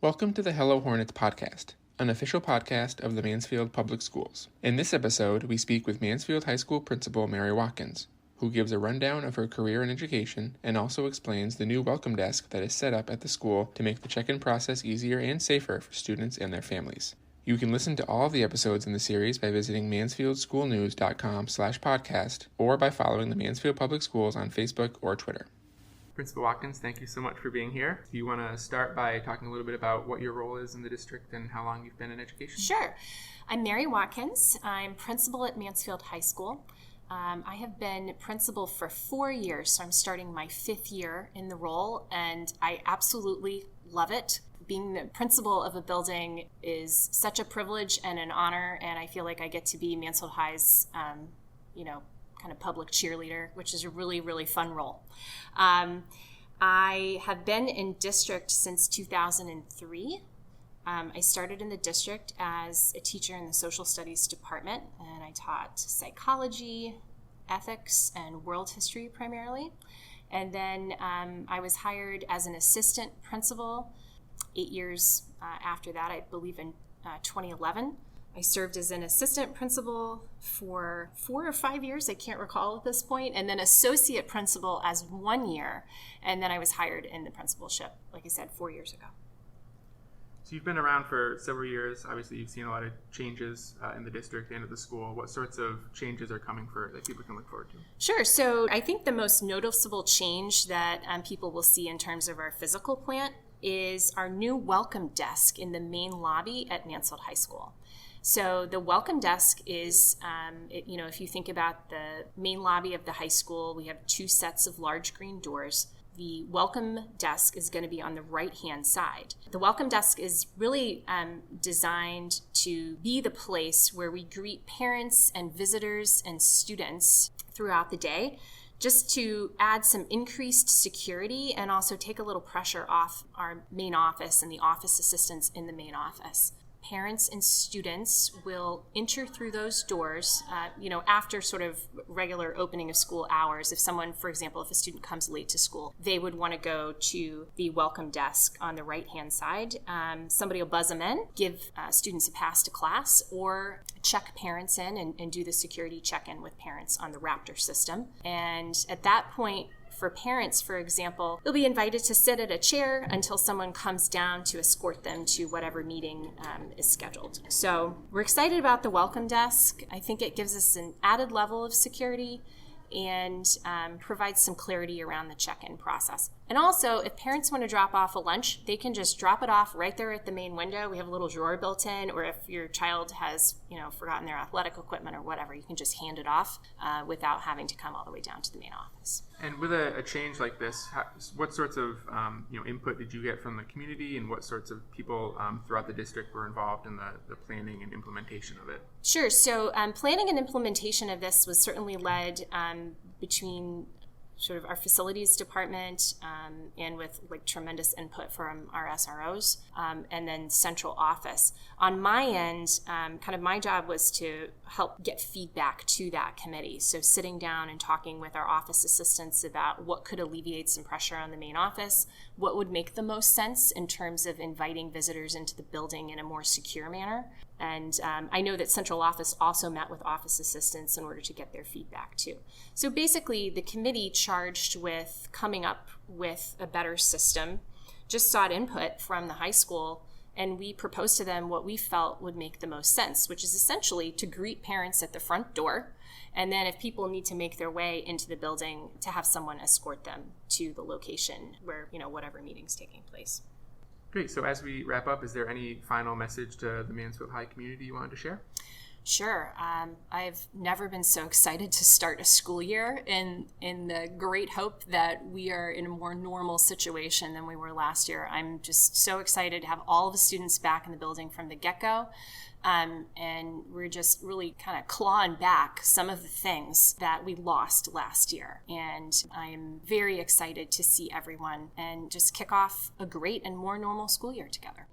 Welcome to the Hello Hornets podcast, an official podcast of the Mansfield Public Schools. In this episode, we speak with Mansfield High School Principal Mary Watkins, who gives a rundown of her career in education and also explains the new welcome desk that is set up at the school to make the check-in process easier and safer for students and their families. You can listen to all of the episodes in the series by visiting mansfieldschoolnews.com/podcast or by following the Mansfield Public Schools on Facebook or Twitter. Principal Watkins, thank you so much for being here. Do you want to start by talking a little bit about what your role is in the district and how long you've been in education? Sure. I'm Mary Watkins. I'm principal at Mansfield High School. I have been principal for 4 years, so I'm starting my 5th year in the role, and I absolutely love it. Being the principal of a building is such a privilege and an honor, and I feel like I get to be Mansfield High's, kind of public cheerleader, which is a really, really fun role. I have been in district since 2003. I started in the district as a teacher in the social studies department, and I taught psychology, ethics, and world history primarily. And then I was hired as an assistant principal 8 years after that, I believe in 2011. I served as an assistant principal for 4 or 5 years, I can't recall at this point, and then associate principal as 1 year, and then I was hired in the principalship, like I said, 4 years ago. So you've been around for several years. Obviously, you've seen a lot of changes in the district and at the school. What sorts of changes are coming that people can look forward to? Sure. So I think the most noticeable change that people will see in terms of our physical plant is our new welcome desk in the main lobby at Mansfield High School. So the welcome desk is, if you think about the main lobby of the high school, we have 2 sets of large green doors. The welcome desk is going to be on the right-hand side. The welcome desk is really designed to be the place where we greet parents and visitors and students throughout the day, just to add some increased security and also take a little pressure off our main office and the office assistants in the main office. Parents and students will enter through those doors, after sort of regular opening of school hours. If someone, for example, if a student comes late to school, they would want to go to the welcome desk on the right-hand side. Somebody will buzz them in, give students a pass to class, or check parents in and do the security check-in with parents on the Raptor system. And at that point, for parents, for example, they'll be invited to sit at a chair until someone comes down to escort them to whatever meeting is scheduled. So we're excited about the welcome desk. I think it gives us an added level of security and provides some clarity around the check-in process. And also, if parents want to drop off a lunch, they can just drop it off right there at the main window. We have a little drawer built in, or if your child has, forgotten their athletic equipment or whatever, you can just hand it off without having to come all the way down to the main office. And with a change like this, what sorts of input did you get from the community, and what sorts of people throughout the district were involved in the planning and implementation of it? Sure. So planning and implementation of this was certainly led between sort of our facilities department and with tremendous input from our SROs and then central office. On my end, kind of my job was to help get feedback to that committee. So sitting down and talking with our office assistants about what could alleviate some pressure on the main office, what would make the most sense in terms of inviting visitors into the building in a more secure manner. And I know that central office also met with office assistants in order to get their feedback too. So basically, the committee charged with coming up with a better system just sought input from the high school, and we proposed to them what we felt would make the most sense, which is essentially to greet parents at the front door, and then if people need to make their way into the building, to have someone escort them to the location where, whatever meeting's taking place. Great. So as we wrap up, is there any final message to the Mansfield High community you wanted to share? Sure. I've never been so excited to start a school year in the great hope that we are in a more normal situation than we were last year. I'm just so excited to have all the students back in the building from the get-go. And we're just really kind of clawing back some of the things that we lost last year. And I am very excited to see everyone and just kick off a great and more normal school year together.